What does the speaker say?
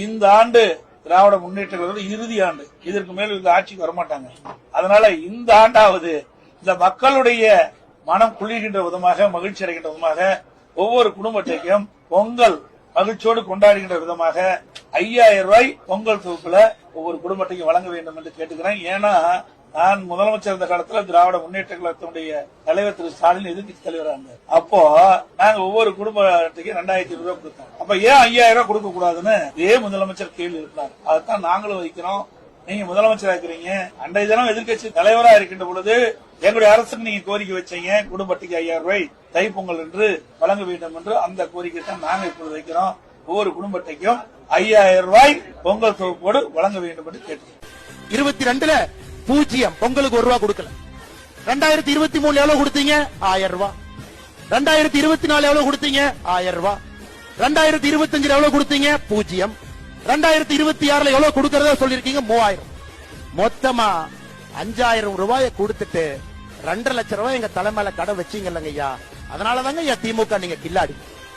இந்த ஆண்டு திராவிட முன்னேற்ற கழக இறுதி ஆண்டு, இதற்கு மேல் இந்த ஆட்சிக்கு வரமாட்டாங்க. அதனால இந்த ஆண்டாவது இந்த மக்களுடைய மனம் குளிர்கின்ற விதமாக, மகிழ்ச்சி அடைகின்ற விதமாக, ஒவ்வொரு குடும்பத்தையும் பொங்கல் மகிழ்ச்சியோடு கொண்டாடுகின்ற விதமாக 5000 ரூபாய் பொங்கல் தொகுப்புல ஒவ்வொரு குடும்பத்தையும் வழங்க வேண்டும் என்று கேட்டுக்கிறேன். ஏன்னா நான் முதலமைச்சர் இருந்த காலத்துல திராவிட முன்னேற்ற கழகத்தினுடைய தலைவர் திரு ஸ்டாலின் எதிர்கட்சி தலைவராக இருந்தார். அப்போ நாங்க ஒவ்வொரு குடும்பத்துக்கு 2500 ரூபாய் கொடுத்தோம். அப்ப ஏன் 5000 ரூபாய் கொடுக்க கூடாதுன்னு இதே முதலமைச்சர் கேள்வி இருக்கிறார். அதைத்தான் நாங்களும் வைக்கிறோம். நீங்க முதலமைச்சரா இருக்கிறீங்க, அன்றைய தினம் எதிர்கட்சி தலைவராக இருக்கின்ற பொழுது எங்களுடைய அரசுக்கு நீங்க கோரிக்கை வச்சீங்க, குடும்பத்துக்கு 5000 ரூபாய் தைப்பொங்கல் என்று வழங்க வேண்டும் என்று. அந்த கோரிக்கை தான் நாங்க இப்பொழுது வைக்கிறோம். ஒவ்வொரு குடும்பத்தையும் 5000 ரூபாய் பொங்கல் தொகுப்போடு வழங்க வேண்டும் என்று கேட்டோம். 22ல 0 பொங்கலுக்கு 1 ரூபா கொடுக்கல. 2023 எவ்வளவு கொடுத்தீங்க? 1000 ரூபாய். 2024 எவ்வளவு கொடுத்தீங்க? 1000 ரூபாய். 2025 எவ்வளவு கொடுத்தீங்க? 0. 2026 எவ்வளவு கொடுக்கறதா சொல்லிருக்கீங்க? 3000. மொத்தமா 5000 ரூபாயை கொடுத்துட்டு 2.5 லட்சம் ரூபாய் எங்க தலைமையில கடை வச்சீங்க இல்லைங்க ஐயா. அதனாலதாங்க ஐயா திமுக நீங்க கில்லாடி.